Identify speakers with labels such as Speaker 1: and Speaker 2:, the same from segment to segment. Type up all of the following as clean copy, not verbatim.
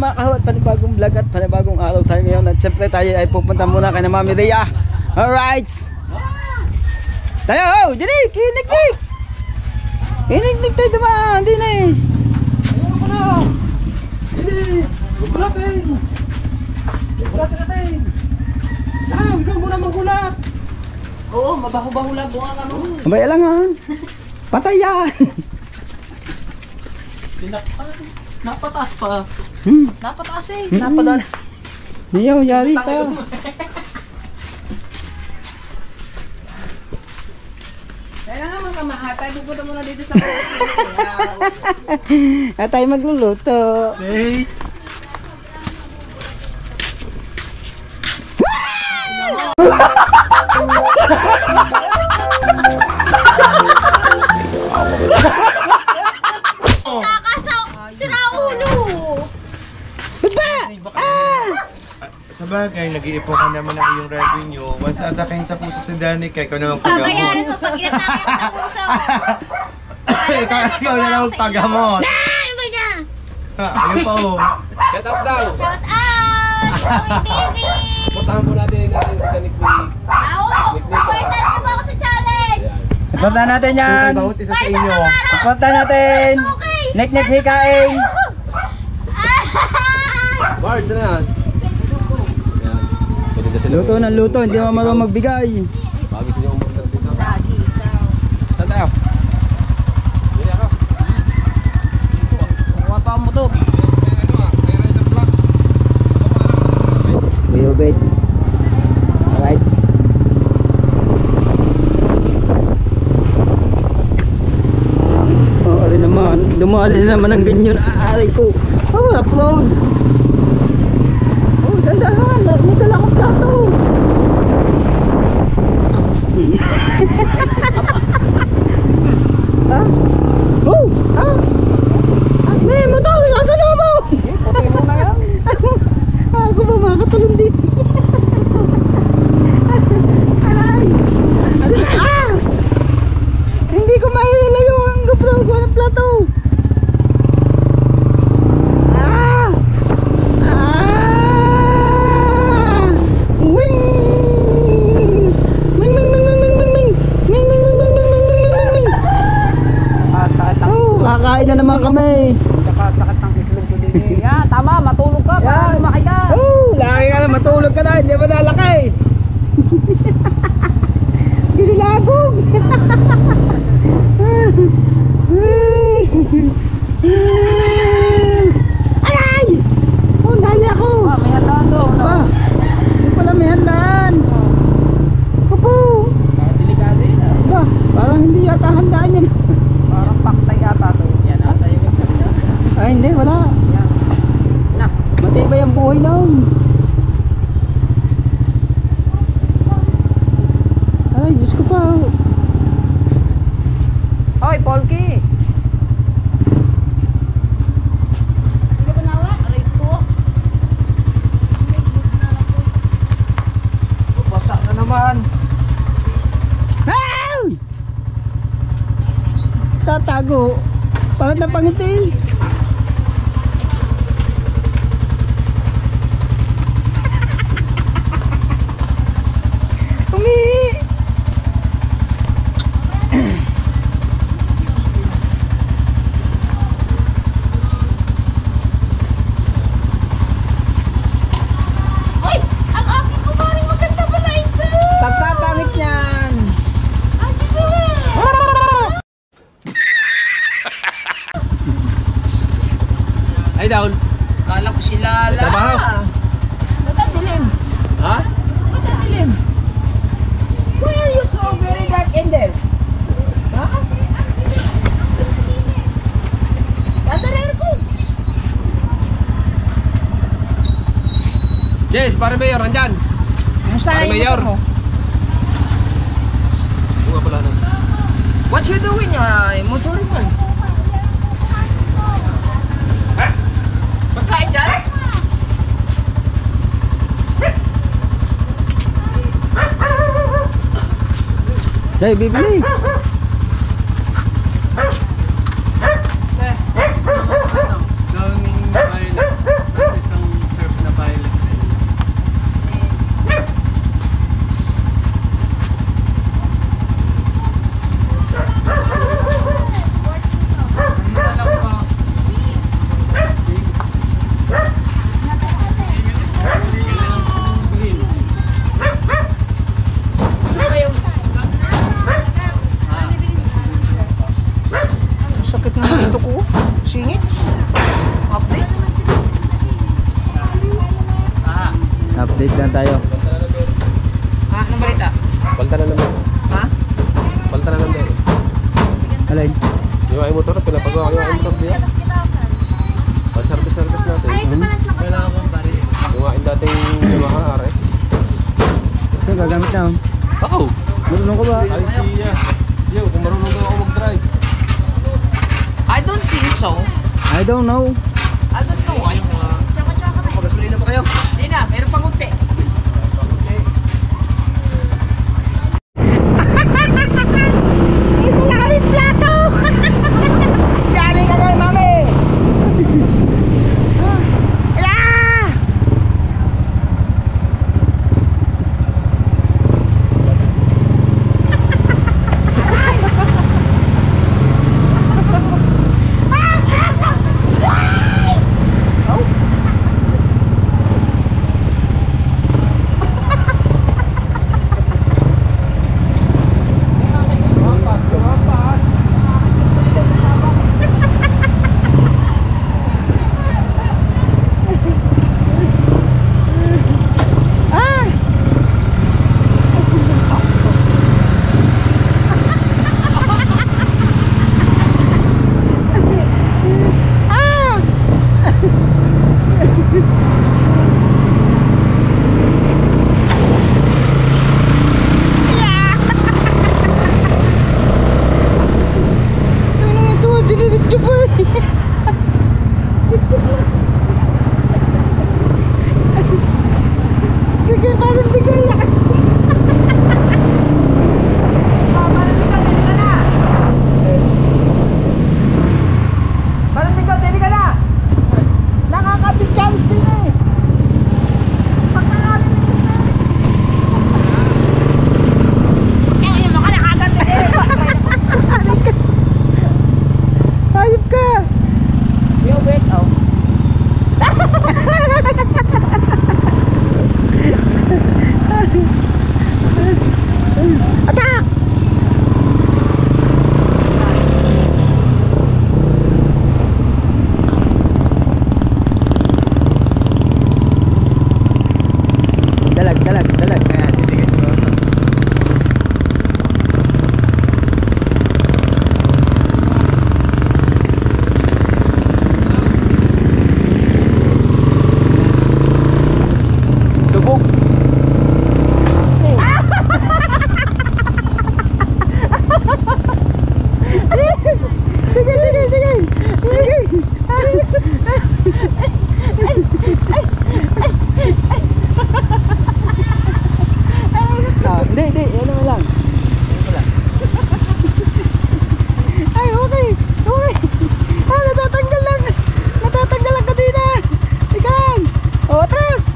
Speaker 1: mga kahot, panibagong vlog at panibagong araw tayo ngayon. At syempre tayo ay pupunta muna kay na Mami Rhea. Alright. Tayo, oh, dili, kiniknik. Kiniknik tayo dumaan, hindi na eh.
Speaker 2: Ayun ko na. Dili, gugulatin. Gugulatin natin. Yan, ikaw muna magulat.
Speaker 3: Oo, mabaho-baho lang bunga ka mo.
Speaker 1: Abay, alangan. Patay yan.
Speaker 3: Napataas pa. Napataas eh.
Speaker 1: Napadala. Niyaw, yari ka.
Speaker 3: Kaya nga mga kamahatay, pupunta muna dito sa
Speaker 1: At tayo magluluto.
Speaker 2: Hey. Sabagay, nag-iipon ka naman ng iyong revenue. Once atakahin sa puso si Danica, ikaw naman pagamot.
Speaker 4: Bayaran mo pag inatake ako sa puso.
Speaker 2: Ikaw na lang pagamot.
Speaker 4: Ano ba niya?
Speaker 2: Ayun pa oh.
Speaker 5: Shout out daw!
Speaker 4: Shout out! Boy baby!
Speaker 5: Puntahan po natin si Danik ni...
Speaker 4: Ao! Palitan mo ba ako sa challenge?
Speaker 1: Supportan natin yan.
Speaker 2: Bawat isa sa inyo.
Speaker 1: Supportan natin.
Speaker 4: Okay!
Speaker 1: Nek-nek hikain.
Speaker 5: Bard, saan na? Ayan. Pwede na sila.
Speaker 1: Luto ng luto, hindi mo marunong magbigay.
Speaker 5: Bagay sila umurta dito. Saan tayo? Dili ako.
Speaker 3: Kuha pa mo to.
Speaker 1: We obey. Alright. Oh, ano naman. Dumali na naman ang ganyan. Aray ko. Oh, upload. Oh, dandahan. May dala akong plato. Ah? Oh! Ah! May motor! Nasa loob mo!
Speaker 3: Puti mo na yan.
Speaker 1: Ako ba makatulong din? Aray! Aray! Ah! Hindi ko mailayo ang GoPro ko ng plato. Ah! Ah! Wing! Ming ming ming ming ming ming ming! Ming ming ming ming ming ming ming ming ming!
Speaker 3: Sakit ang
Speaker 1: Oh, kakain na naman kami.
Speaker 3: sakit ng itlog ko din eh. Yan, tama, matulog ka para lumaki ka.
Speaker 1: Oh, laki ka na, matulog ka na, hindi ba nalaki? Ginulabog! Aray! Oh, nali ako!
Speaker 3: May handaan doon.
Speaker 1: Ba? Hindi pala may handaan. Opo!
Speaker 3: Delikado yun ah.
Speaker 1: Ba? Parang hindi yata handaan yan.
Speaker 3: Parang paktay yata to. Yan ata yung sabi.
Speaker 1: Ay, hindi, wala.
Speaker 3: Yan. Na.
Speaker 1: Matibay ang buhay noon. Ay, Diyos ko pa.
Speaker 3: Hoy, Polky.
Speaker 4: Hindi ko nawa? Aray ko.
Speaker 3: Basak na naman.
Speaker 1: Ay! Tatago. Pangit na pangiti. Umihi.
Speaker 4: Uy! Ang aking kumaring maganda pala ito!
Speaker 1: Pagkapangit niyan.
Speaker 4: Ang dito
Speaker 5: Ay, down.
Speaker 3: Kala ko sila
Speaker 5: May trabaho.
Speaker 4: Ba't ang dilim?
Speaker 5: Ha?
Speaker 4: Ba't ang dilim?
Speaker 3: Why are you so very dark in there? Ha?
Speaker 4: Tatalir ko!
Speaker 5: Yes, pare Mayor, andyan.
Speaker 3: Kumusta
Speaker 5: Pare
Speaker 3: na yung
Speaker 5: Mayor.
Speaker 3: motor mo?
Speaker 5: Bunga pala na.
Speaker 3: What you doing? Motor mo. Pagkain dyan?
Speaker 1: Jay, bibili.
Speaker 5: Daming violet.
Speaker 1: Update lang tayo.
Speaker 3: Ah, anong balita?
Speaker 5: Balta na naman.
Speaker 3: Ha?
Speaker 5: Balta na naman.
Speaker 1: Alay.
Speaker 5: Yung ay motor, pinapagawa ko yung ay motor diyan. Pag-service natin.
Speaker 4: Ay, ito pala tsaka.
Speaker 5: Yung aking dating mga RS.
Speaker 1: Ito, gagamit na.
Speaker 5: Ako!
Speaker 1: Marunong ka ba?
Speaker 5: Ay siya. Yo, kung marunong daw ako mag-drive.
Speaker 3: I don't think so.
Speaker 1: I don't know.
Speaker 3: I don't know.
Speaker 4: Tsaka na.
Speaker 2: Pagasolina pa kayo?
Speaker 3: Hindi na, meron pang unti.
Speaker 4: Ito na kami plato.
Speaker 3: Galing ka kay mami!
Speaker 4: Yeah!
Speaker 3: Parang ikaw, dili ka na! Nakakabiskan din eh!
Speaker 4: Ang ino ka nakaganda eh.
Speaker 1: Hayop ka!
Speaker 3: Yo, wait, oh.
Speaker 1: Atak! Dalag, dalag, dalag. Tubog. Sige, sige, sige. Hindi, hindi. Yan naman lang. Ay, okay. Okay. Natatanggal lang. Natatanggal lang kanina. Ika lang. Oh, atras.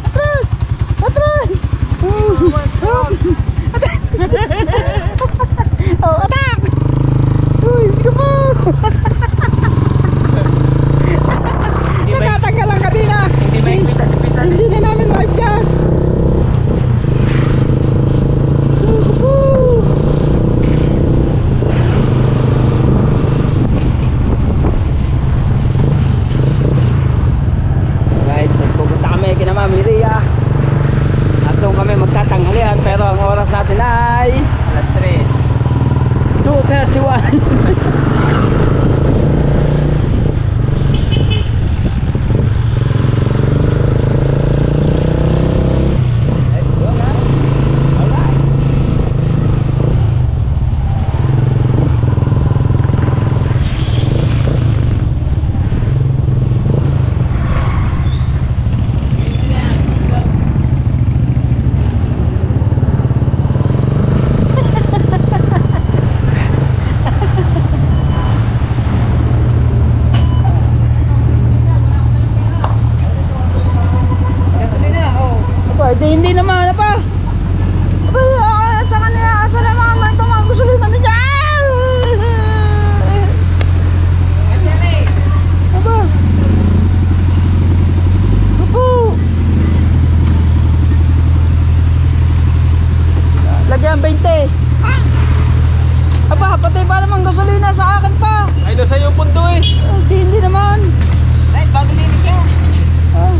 Speaker 1: Atras. Atras. Oh my God. Oh, atak. Uy, sige po. Natatanggal lang kanina.
Speaker 3: Hindi maikita,
Speaker 1: Hindi na namin ma-adjust. Right, so pupunta kami kina Mami Ria. At doon kami magtatanghalian, pero ang oras natin ay
Speaker 3: Alas 3.
Speaker 1: 2:31. Hindi naman, ano pa? Sa kanila, asa na naman itong mga gusulina niya. Aba? Opo. Lagyan 20. Aba, patay pa naman gasolina sa akin pa.
Speaker 5: Ay, nasa iyo pundo eh.
Speaker 1: Hindi naman.
Speaker 3: Right, bago linis siya.
Speaker 1: Ah.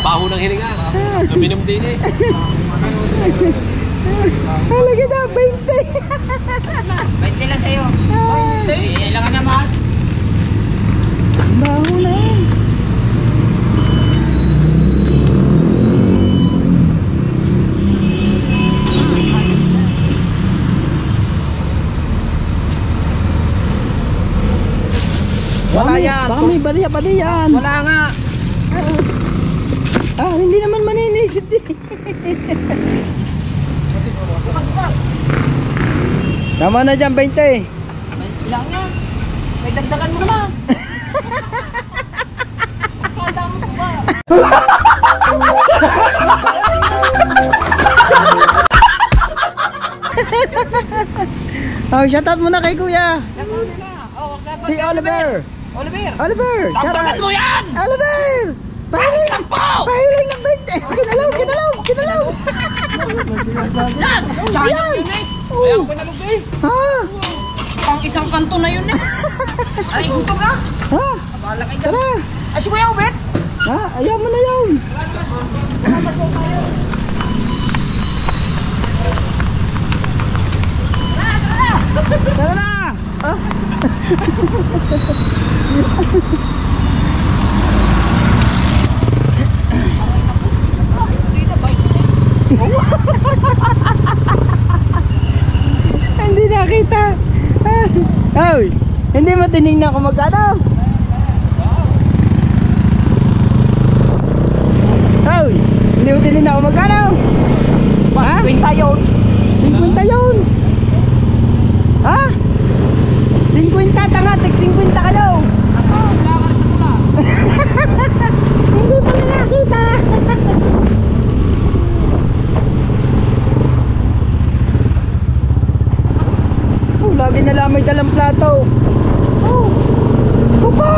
Speaker 5: Baho ng hininga. Uminom din eh.
Speaker 1: Halaga na, 20.
Speaker 3: 20 lang sa'yo. Ilan ka naman?
Speaker 1: Baho na yan.
Speaker 3: Wala yan.
Speaker 1: Baka may bariya pa din yan.
Speaker 3: Wala nga.
Speaker 1: Hindi naman maninisid eh.
Speaker 3: Bukas.
Speaker 1: Tama na dyan, 20.
Speaker 3: Ilang yan. May dagdagan mo naman. Kala mo ba?
Speaker 1: Shoutout muna kay kuya. Si Oliver.
Speaker 3: Oliver.
Speaker 1: Shoutout mo yan. Oliver. Pahiling. Pahiling ng 20. Kinalaw.
Speaker 3: Yan! Sayang yun eh! Kaya ako pinalog eh! Pang isang kanto na yun eh! Ay, gutom na! Bahala kayo dyan!
Speaker 1: Tara.
Speaker 3: Ay, si Kuya Ubet!
Speaker 1: Ayaw mo na yun. Tara na. Hindi nakita. Hoy, hindi mo tinignan kung magkano. Hoy, hindi mo tinignan kung magkano. Ha?
Speaker 3: 50 yun!
Speaker 1: 50 yun. Ha? 50 tanga, tig 50 ka daw. Hindi pa na nakita. Lagi na lang may dalang plato. Opa!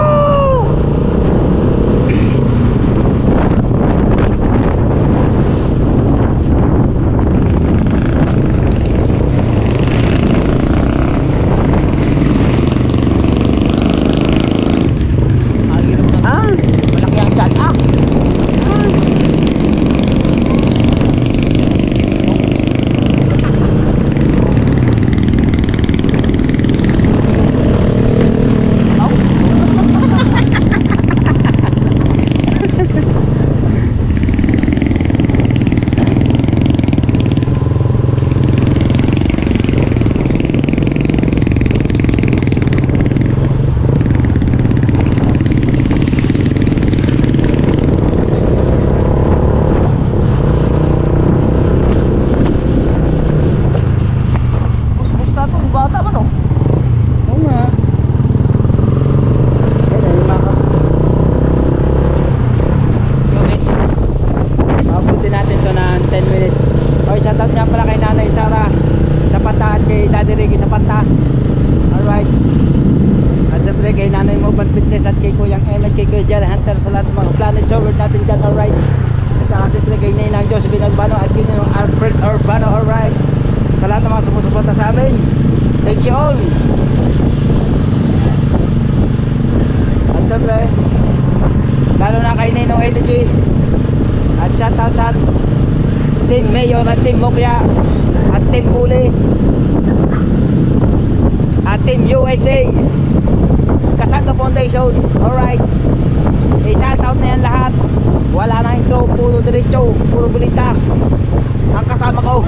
Speaker 3: Malaki ang chat Team Mayor at Team Mokya at Team Puli at Team USA Kasato Foundation. Alright, i-shoutout na yan lahat. Wala na intro, puro diretso, puro bulitas ang kasama ko.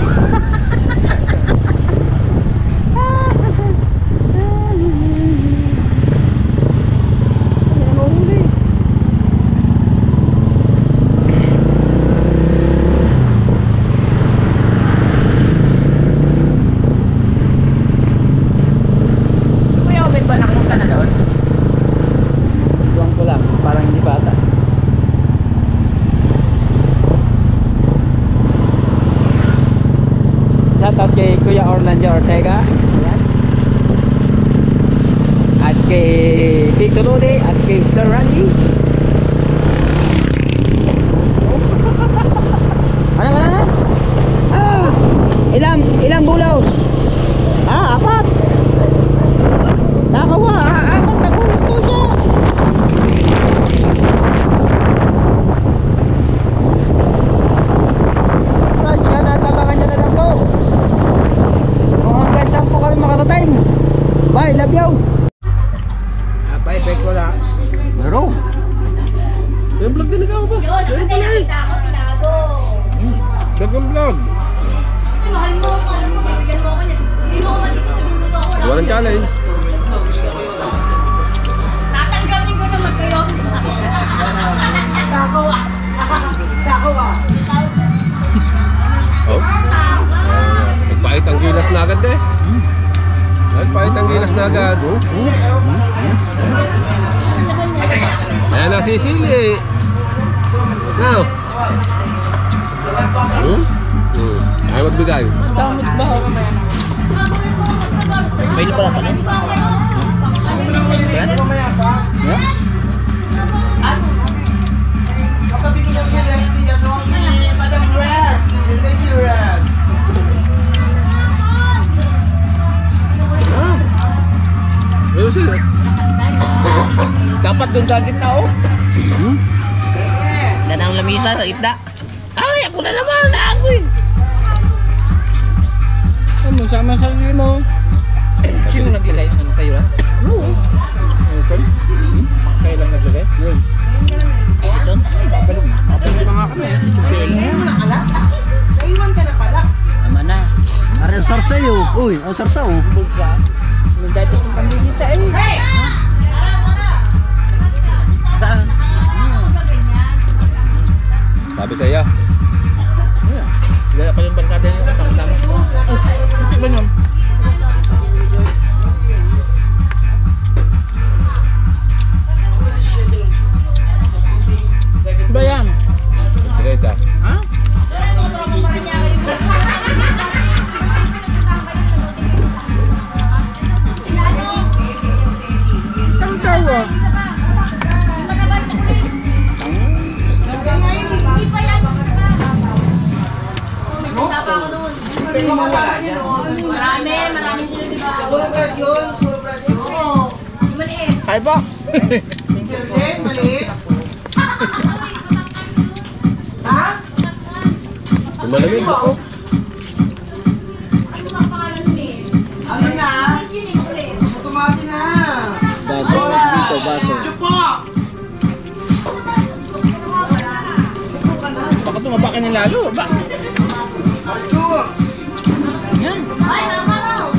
Speaker 3: Shoutout kay Kuya Orlando Ortega at kay Tito Rudy at kay Sir Randy. Ano? Ilang bulaws? Apat. Nakawa, apat na bulas daw siya.
Speaker 4: Yun, nakatay nakita ako, tinago.
Speaker 5: Dagang vlog.
Speaker 4: Mahal mo ako, bibigyan mo ako niya. Hindi mo ako matito sa luto ako.
Speaker 5: Walang challenge.
Speaker 4: Tatanggapin ko naman kayo.
Speaker 5: Oh. Nagpahit ang gilas na agad eh. Nagpahit ang gilas na agad. Ayan na sisili. Now. Ayaw magbigay.
Speaker 3: May pala pala.
Speaker 5: Ayusin eh.
Speaker 3: Dapat doon sa gitna oh. Ganda ang lamisa sa gitna. Ay, ako na naman, naagoy.
Speaker 5: Ano, sama sa mo.
Speaker 3: Sino naglagay? Ano kayo lang?
Speaker 5: Oo. Ano ito?
Speaker 3: Kayo lang naglagay?
Speaker 5: Yun.
Speaker 3: John? Babalik.
Speaker 5: Babalik mga kami.
Speaker 1: Tama na. Are ang sarsayo. Uy, ang sarsaw.
Speaker 3: Nagdati kong pambisita eh. Saan?
Speaker 5: Sabi sa iya.
Speaker 3: Gaya pa yung barkada yung katamdam. Hindi ba yun? Ba yan?
Speaker 5: Direta.
Speaker 3: Ha? Ang tawa.
Speaker 4: Hindi pa yan. Tapa ako noon. Marami sila diba? Puro brad yun. Oo. Maliit.
Speaker 3: Kaya po?
Speaker 5: Malamig ako.
Speaker 4: Ano ba ang pangalan niya? Ano na? Yun yung ulit.
Speaker 1: Baso. Dito, baso.
Speaker 3: Baka tumabakan niya lalo. Ba? Yan.
Speaker 4: Ay, nakakaraw.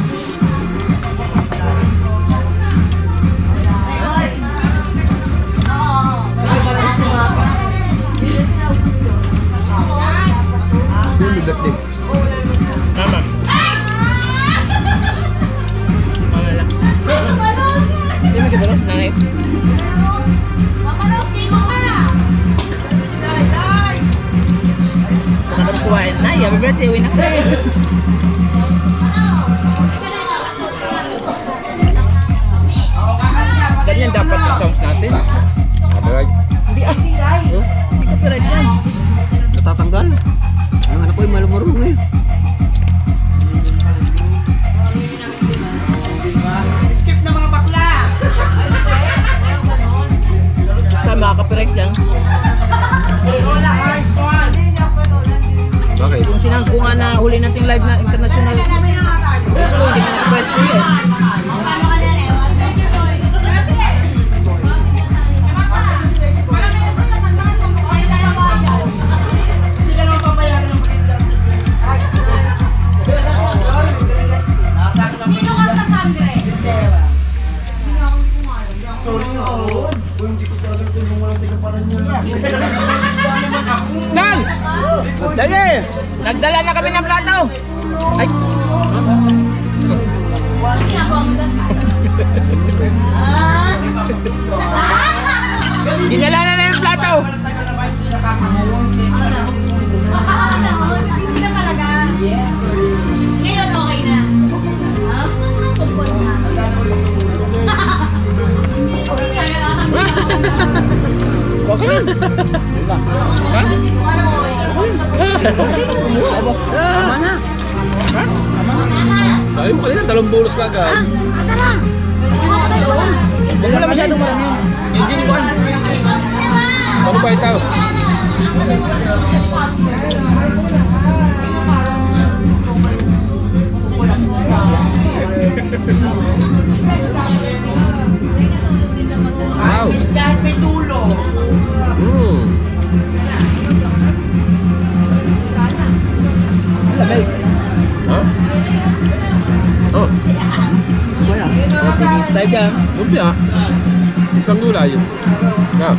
Speaker 3: Mama. Mama lang. Hindi mo kita nanay. Pagkatapos kumain na, happy birthday, uwi na ka rin. Ganyan dapat ang sounds natin.
Speaker 5: Copyright.
Speaker 3: Hindi ka pera dyan.
Speaker 1: Natatanggal. Ang anak ko yung malumurong eh.
Speaker 3: Tama ka pera dyan.
Speaker 5: Bakit?
Speaker 3: Kung sinans ko nga na huli nating live na international disco, hindi ka nag-pwede ko yun.
Speaker 4: Sino ka sa sangre?
Speaker 3: Nan!
Speaker 1: Lagi!
Speaker 3: Nagdala na kami ng plato! Ay! Dinala na yung plato!
Speaker 4: Hindi na talaga. Ngayon okay na. Tungkol na.
Speaker 3: Okay na!
Speaker 1: Tama na.
Speaker 5: Sabi mo kanina, 2 bulos ka agad.
Speaker 3: Huwag mo lang masyadong marami yun. Hindi ko ano.
Speaker 5: Ano ba ito? Wow!
Speaker 3: Lamig.
Speaker 5: Ha? Oh,
Speaker 1: Tigis tayo dyan.
Speaker 5: lumpia. Isang gulay. Na.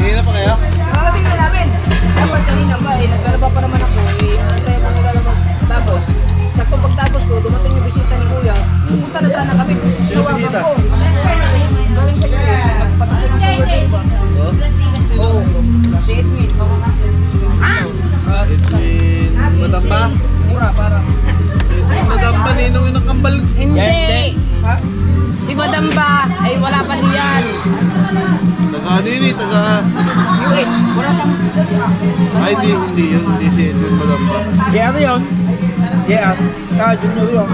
Speaker 2: Hihina pa kayo?
Speaker 3: Tingnan namin. Tapos kanina ba eh, naglalaba pa naman ako eh. Antay ako naglalaba. Tapos, saktong pagtapos ko, dumating yung bisita ni Kuya. Pumunta na sana kami. Tawagan ko. Galing sa US. Nagpatay ng sugar din ba? Oo. Si Edwin.
Speaker 2: Edwin. Madamba?
Speaker 3: Mura parang.
Speaker 2: Madamba, ninong yung nakambal.
Speaker 3: Hindi. Ha? Si Madam ba ay wala pa diyan.
Speaker 2: Taga ano yun eh, taga...
Speaker 3: US. Wala siyang...
Speaker 2: Ay, hindi yun. Hindi si Edwin Madamba.
Speaker 1: Kaya ano yun? Kaya, junior yun.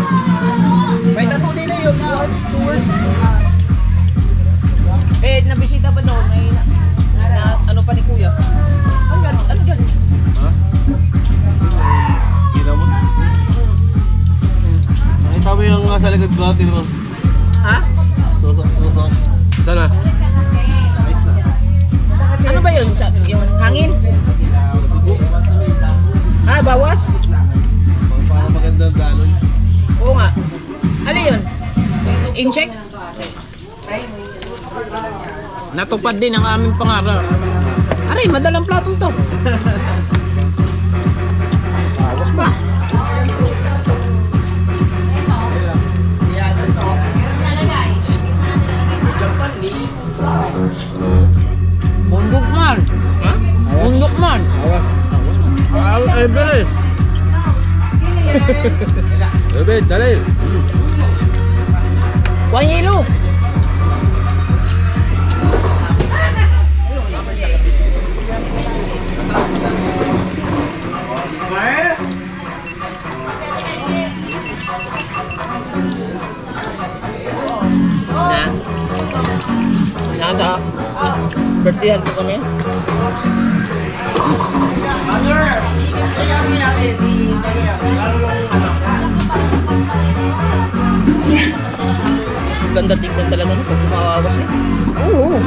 Speaker 3: May natuloy na yun. Tours. Eh, nabisita pa doon. May ano pa ni Kuya. Ano dyan?
Speaker 2: Ha? Hihina mo? Nakita mo yung sa likod ko, tino.
Speaker 3: Ha?
Speaker 2: Tusok.
Speaker 5: Sana.
Speaker 2: Ayos na.
Speaker 3: Ano ba yun? Yung hangin? Ah, bawas?
Speaker 2: Para maganda ang galon.
Speaker 3: Oo nga. Ano yun? In-check? Natupad din ang aming pangarap. Aray, madalang platong to. Bawas ba? Bundok man. Ha? Bundok man. Everest.
Speaker 5: Bebe, dali.
Speaker 3: Wanyelo. Nasa birthday ko kami. Ganda tingnan talaga no pag kumawawas eh. Oo.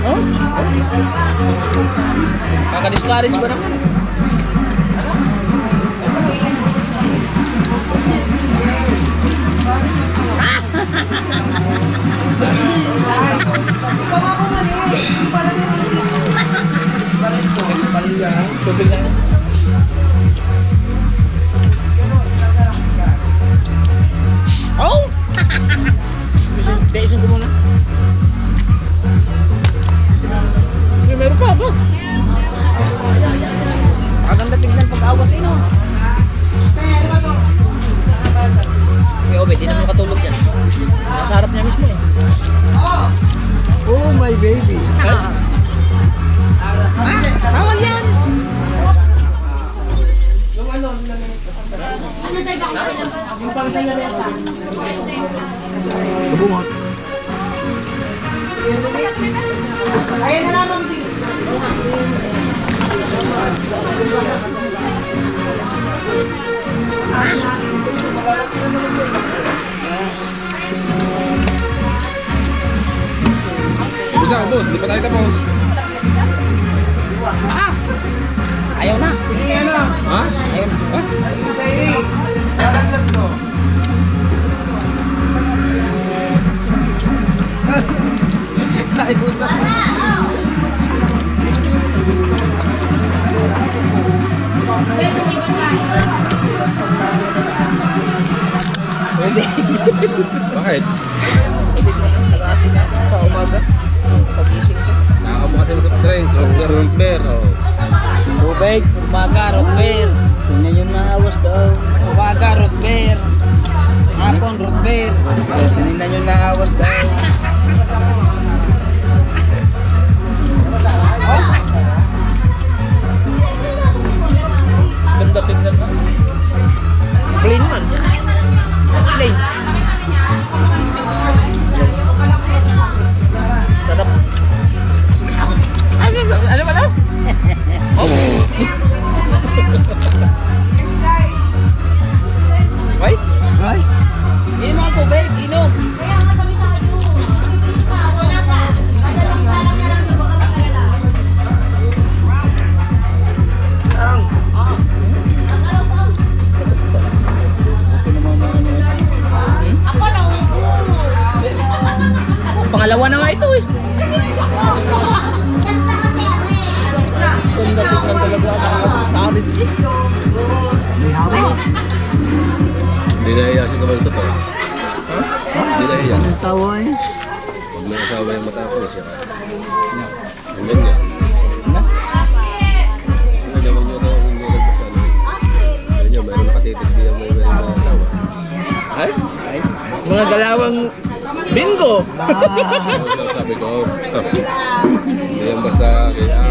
Speaker 3: Huh? Kaka-discourage ba naman? Tubig lang. Oh! Besin ko muna. Meron pa ba? Maganda tignan pag-awas eh no? May obe, di naman katulog yan. Nasa harap niya mismo eh.
Speaker 1: Oh my baby.
Speaker 3: Bawal yan!
Speaker 1: Lubungot.
Speaker 5: Bisa, boss. Di pa tayo tapos.
Speaker 3: Ayaw na.
Speaker 5: Ha?
Speaker 3: Ayaw na. Pwede.
Speaker 5: Bakit?
Speaker 3: Nag-aasin na sa umaga. Pag-ising ko.
Speaker 5: Nakaka mo kasi ng soft drinks. Rumper.
Speaker 1: Tubig.
Speaker 3: Umaga, root beer.
Speaker 1: Tingnan yung mga awas daw.
Speaker 3: Umaga, root beer. Hapon, root beer.
Speaker 1: Tingnan yung naawas daw.
Speaker 5: Pangalawa na nga ito eh.
Speaker 1: Ganda talaga ang storage. May hawak.
Speaker 5: Hindi na hiyasin ka ba sa to? Hindi na hiyasin.
Speaker 1: Ang tawa eh.
Speaker 5: Pag may asawa yung matapos siya. Ang ganyan. Hindi naman nyo ito yung nagpasa. Ano nyo, mayroon nakatitig diyan may mayroon na asawa. Ay? Mga galawang bingo! Sabi ko, hindi yan basta kaya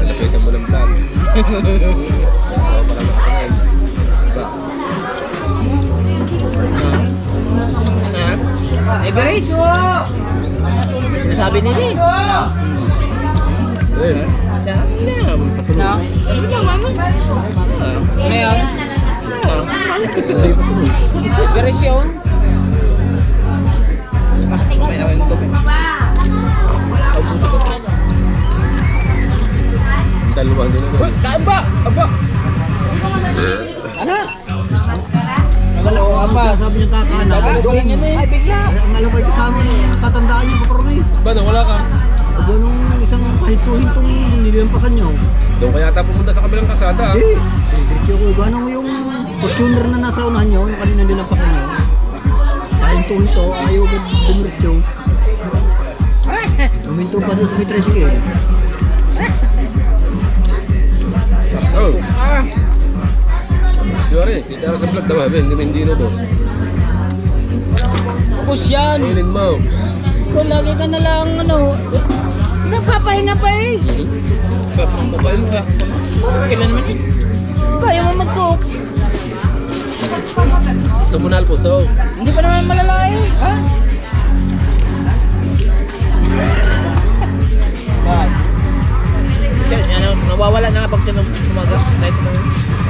Speaker 5: nalapitan mo ng plan. Kaya para makakain. Eh, guys! Sinasabi nila eh. Eh. Ngayon? Guys yun? May naman yung tubig. Dalawa din ako. Kain ba? Aba! Ano?
Speaker 1: Sabi niya kakana.
Speaker 5: Ay, bigla!
Speaker 1: Ang alam ko ito sa amin, tatandaan niyo pa parang eh.
Speaker 5: Ba, wala ka?
Speaker 1: Aba nung isang pahinto-hintong nililampasan niyo.
Speaker 5: Doon kaya yata pumunta sa kabilang kasada.
Speaker 1: Eh, diretso ko. Ganong yung Fortuner na nasa unahan niyo, yung kanina nilampasan niyo. Pahinto-hinto, ayaw agad dumiretso. Huminto pa doon sa may tricycle.
Speaker 5: Oh! Sorry, kita sa vlog daw, hindi no boss.
Speaker 3: Tapos yan.
Speaker 5: Kainin mo.
Speaker 3: Kung lagi ka na lang, ano, napapahinga pa eh.
Speaker 5: Babae mo ka. Kailan naman eh?
Speaker 3: Kaya mo mag-cook.
Speaker 5: Sumunal po, so.
Speaker 3: Hindi pa naman malala eh. Ha?
Speaker 5: Ano, nawawala na kapag tumaga.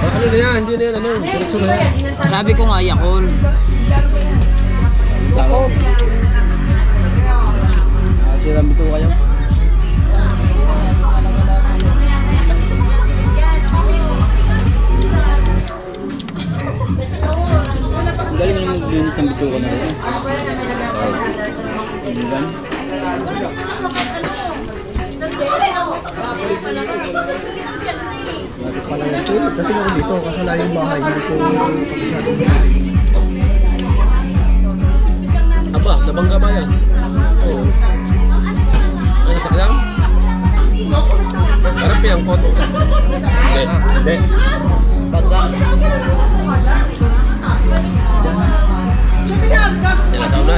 Speaker 5: Ano na yan? Hindi na yan, ano? Diretso na yan.
Speaker 3: Sabi ko nga, yakol. Yakol.
Speaker 1: Siram ito kayo.
Speaker 3: Ang galing naman maglinis ng bituka na rin.
Speaker 1: Pala yan ito. Dating ako dito, kasi wala yung bahay. Hindi ko kabisado.
Speaker 5: Aba, nabangga ba yan? Oo. Ano sa kanyang? Harap yung koto. Hindi. Hindi. Bangga. Nilasaw na.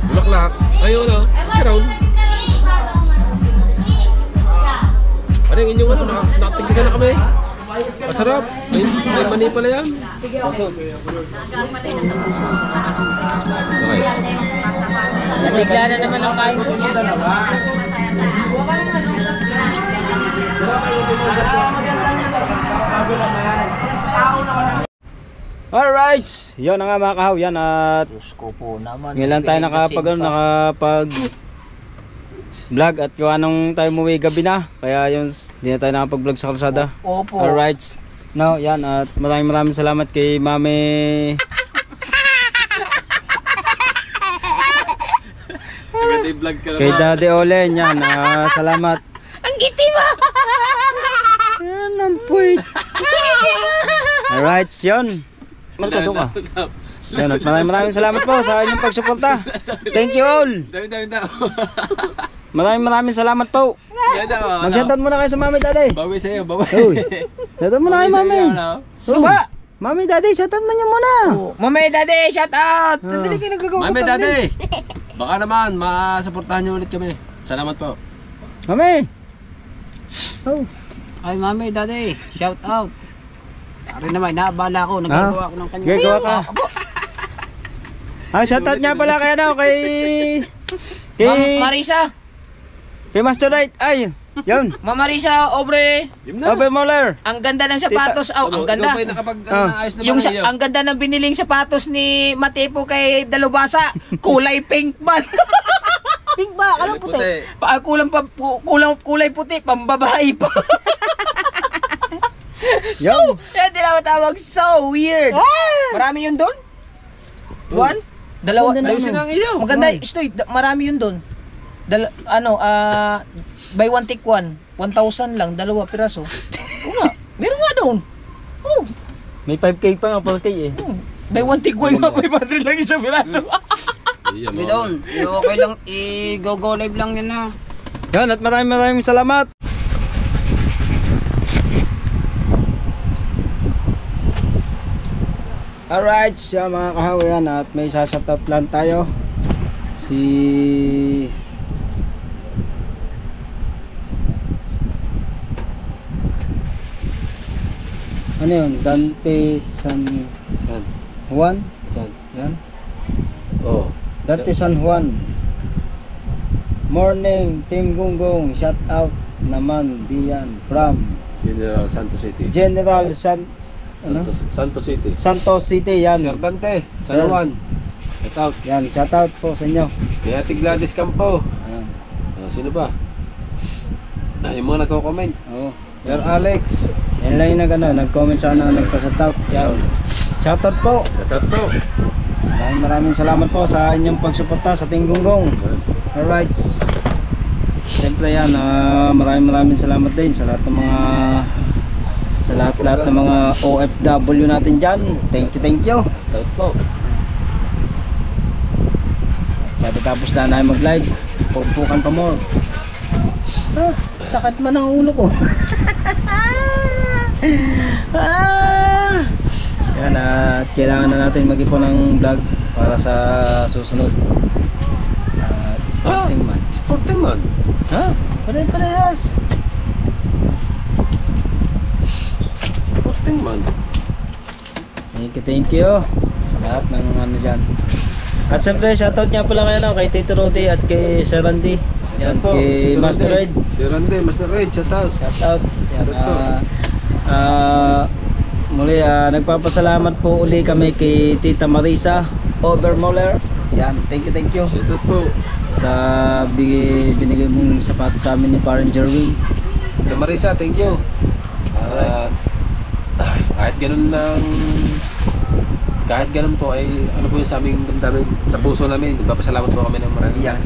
Speaker 5: Bulaklak. Ayun o. Crown. Ano yung inyong ano? Nakatigisa na kami. Masarap. May mani pala yan. Okay.
Speaker 3: Nabigla na naman ang kain ko.
Speaker 1: Alright, yun na nga mga kahaw, yan at
Speaker 3: Diyos ko po naman.
Speaker 1: ngayon lang tayo nakapag vlog at kung anong tayo umuwi gabi na, kaya yun hindi na tayo nakapag vlog sa kalsada.
Speaker 3: Opo.
Speaker 1: Alright, no, yan at maraming salamat kay Mami kay Daddy Olen, yan, salamat.
Speaker 3: Ang giti mo!
Speaker 1: Yan ang puwit. Alright, yun. Markado ka. Yan, at maraming salamat po sa inyong pagsuporta. Thank you all. Maraming salamat po. Mag-shoutout muna kayo sa Mami Daddy.
Speaker 5: Bawi sa'yo, bawi.
Speaker 1: Uy, shoutout muna kayo Mami. Ba? Mami Daddy, shoutout mo niya muna.
Speaker 3: Mami, daddy, shout out! Dali kayo nagagawa.
Speaker 5: Mami, daddy. Baka naman, masuportahan niyo ulit kami. Salamat po.
Speaker 1: Mami! Oh.
Speaker 3: Ay, mami, daddy, shout out. Ari naman, naabala ko, nagagawa ko ng kanya.
Speaker 1: Gagawa ka. Shoutout nga pala kay ano, kay
Speaker 3: Marisa,
Speaker 1: kay Master Right. Ay, yun.
Speaker 3: Mama Marisa, Obre,
Speaker 1: Overmoller.
Speaker 3: ang ganda ng sapatos. Oh, ang ganda.
Speaker 5: Ikaw ba'y nakapag-ayos na
Speaker 3: Yung
Speaker 5: ba ninyo?
Speaker 3: ang ganda ng biniling sapatos ni Matepo kay Dalubasa, kulay pink man. Pink ba? Alam puti. Kulay puti, pambabae pa. So, yan tinatawag so weird. Marami yun doon? One? Dalawa?
Speaker 5: Ayusin ang iyo.
Speaker 3: Maganda, Stoy, marami yun doon. Buy one take one. 1,000 lang, 2 piraso. Oo nga, meron nga doon. Oh,
Speaker 1: May 5K pa nga, 4K eh.
Speaker 3: buy one take one nga, 500 lang isang piraso.
Speaker 5: Iya,
Speaker 6: Hindi doon. Okay lang. I-go live lang yan na.
Speaker 1: Yan, at maraming salamat. Alright, siya mga kahawayan, at may sasatat lang tayo. Ano yun? Dante San
Speaker 5: San?
Speaker 1: Juan?
Speaker 5: San?
Speaker 1: Yan.
Speaker 5: Oh.
Speaker 1: Dante San Juan. Morning, Team Gunggong. Shout out naman diyan from
Speaker 5: General Santos City.
Speaker 1: General
Speaker 5: Santos City.
Speaker 1: Santos City. Yan.
Speaker 5: Sir Dante,
Speaker 1: Sir.
Speaker 5: San Juan. Shout out.
Speaker 1: Yan, shout out po sa inyo.
Speaker 5: Kay Ate Gladys Campo.
Speaker 1: Ayan.
Speaker 5: Sino ba? Yung mga nagko-comment.
Speaker 1: Oo.
Speaker 5: Sir Alex.
Speaker 1: Yan lang yung nag-comment sana, nagpa-shout out. Yan. Shout out po.
Speaker 5: Shout out po.
Speaker 1: Maraming salamat po sa inyong pagsuporta sa Team Gunggong. Alright. Siyempre yan, maraming salamat din sa lahat ng mga lahat ng mga OFW natin dyan. Thank you.
Speaker 5: Shout out po.
Speaker 1: Kaya tapos na namin mag-live, pupukan pa more. Sakit man ang ulo ko. Yan, at kailangan na natin mag-ipon ng vlog para sa susunod. Sporting man.
Speaker 5: Sporting man.
Speaker 1: Ha? Parehas.
Speaker 5: Sporting man.
Speaker 1: Thank you sa lahat ng ano dyan. At siyempre shoutout nga pala kay Tito Rodi at kay Sir Randy. Yan,
Speaker 5: po,
Speaker 1: kay
Speaker 5: Tito
Speaker 1: Master
Speaker 5: Randy.
Speaker 1: Red.
Speaker 5: Sir Randy, Master Red, shout out.
Speaker 1: Shoutout. Yan,
Speaker 5: Shoutout
Speaker 1: muli nagpapasalamat po uli kami kay Tita Marisa Overmoller. Yan, thank you
Speaker 5: Shout out po.
Speaker 1: sa binigay mong sapatos sa amin ni Parang Jerwin.
Speaker 5: Ate Marisa, thank you. Kahit ganun po ay ano po yung sa aming damdamin, sa puso namin, nagpapasalamat po kami ng marami.
Speaker 1: Yan.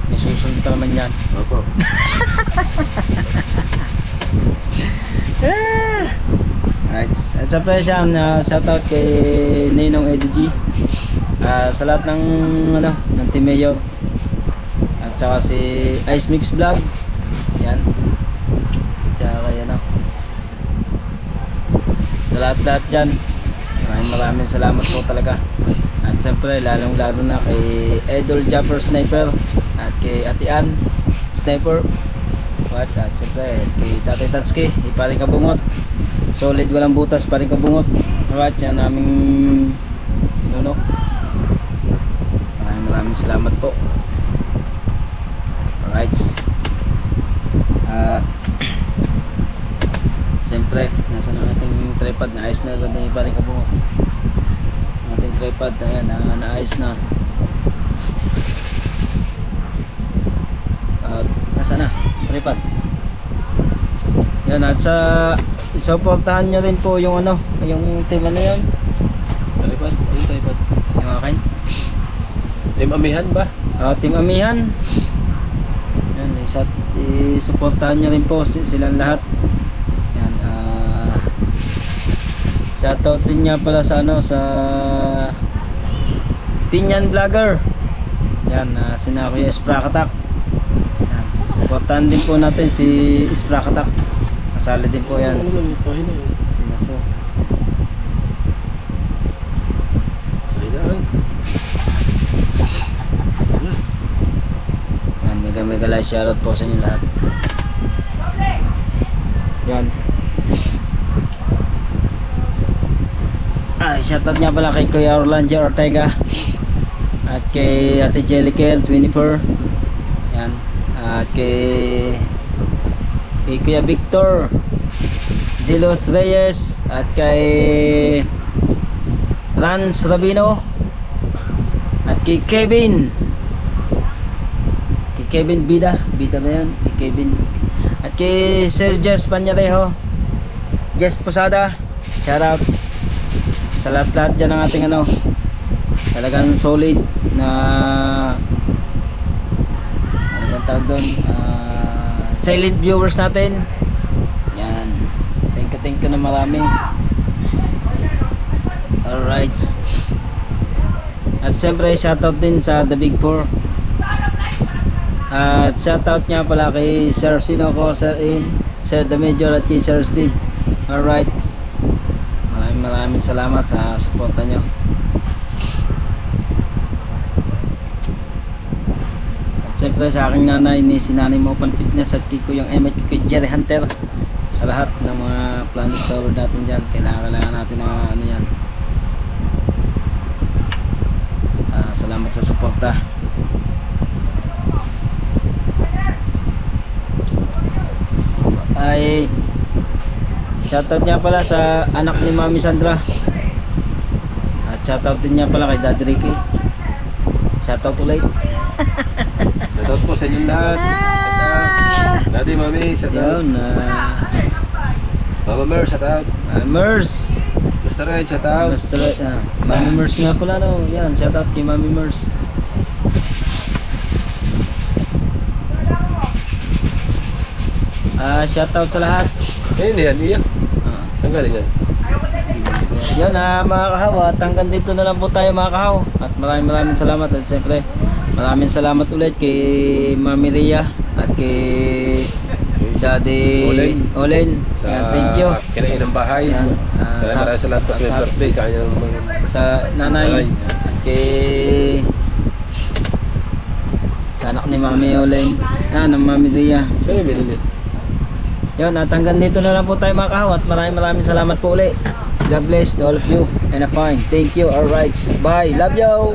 Speaker 1: May susunod pa naman yan.
Speaker 5: Opo.
Speaker 1: Alright. At sa presyan, shoutout kay Ninong Eddie G. Sa lahat ng ng Team Mayor. At saka si Ice Mix Vlog. Yan. Tsaka yan sa lahat dyan, maraming salamat po talaga. At siyempre lalong lalo na kay Idol Japper Sniper at kay Ate Ann Sniper at siyempre kay Tatay Tatsuki, Paring Kabungot, solid walang butas, Paring Kabungot. Alright, yan naming inuno. Maraming salamat po. Alright. Siyempre, nasa na ating tripod, naayos na agad na yung Paring Kabungot. Ating tripod, ayan, naayos na. At nasa na, tripod. Yan, at supportahan nyo rin po yung yung team yun.
Speaker 5: Tripod? Anong tripod?
Speaker 1: Yung akin.
Speaker 5: Team Amihan ba?
Speaker 1: Team Amihan. Yan, supportahan nyo rin po silang lahat. Yan, shoutout din nga pala sa sa Pinyan Vlogger. Yan, sina Kuya Sprakatak. Yan, supportahan din po natin si Sprakatak. Kasali din po yan. Sinaso. mega like shoutout po sa inyo lahat. Yan. Shoutout nga pala kay Kuya Orlando Ortega at kay Ate Jellicle 24. Yan. At kay Kuya Victor De Los Reyes at kay Lance Rabino at kay Kevin Bida ba yan? Kay Kevin at kay Sir Jess Panyarejo, Jess Posada, shoutout sa lahat dyan ng ating talagang solid na ano bang tawag doon, silent viewers natin. Yan, thank you na marami. Alright, at siyempre shoutout din sa The Big Four. At shoutout nga pala kay Sir Sinoco, Sir Im, Sir The Major at kay Sir Steve. Alright, maraming salamat sa suporta nyo. At siyempre sa aking nanay ni Sinanay mo Open Fitness at kay Kuyang Emmet, kay Jerry Hunter, sa lahat ng mga planet server natin dyan. Kailangan natin na yan. Salamat sa suporta. Ay shoutout niya pala sa anak ni Mami Sandra, at shoutout din niya pala kay Daddy Ricky. Shoutout ulit.
Speaker 5: Shoutout po sa inyong lahat. Daddy, Mami, shoutout.
Speaker 1: Yun,
Speaker 5: Mama Mer, shoutout.
Speaker 1: Mers
Speaker 5: Mr. Red, shoutout.
Speaker 1: Mami Mers nga pala, no? Yan, shoutout kay Mami Mers. Shoutout sa lahat.
Speaker 5: Ayun yan, iya. Saan galing yan?
Speaker 1: Yun mga kahaw, at hanggang dito na lang po tayo mga kahaw. At maraming salamat. At siyempre maraming salamat ulit kay Mami Rhea at kay Daddy Olen.
Speaker 5: Sa
Speaker 1: Yan, thank you.
Speaker 5: kinain ng bahay.
Speaker 1: Yan,
Speaker 5: Maraming salamat po sa may birthday sa kanyang
Speaker 1: sa nanay at kay sa anak ni Mami Olen, ng Mami Rhea.
Speaker 5: Saan yung binili?
Speaker 1: Yun, at hanggang dito na lang po tayo mga kahaw. At maraming salamat po ulit. God bless to all of you and a fine. Thank you. Alright, bye. Love you.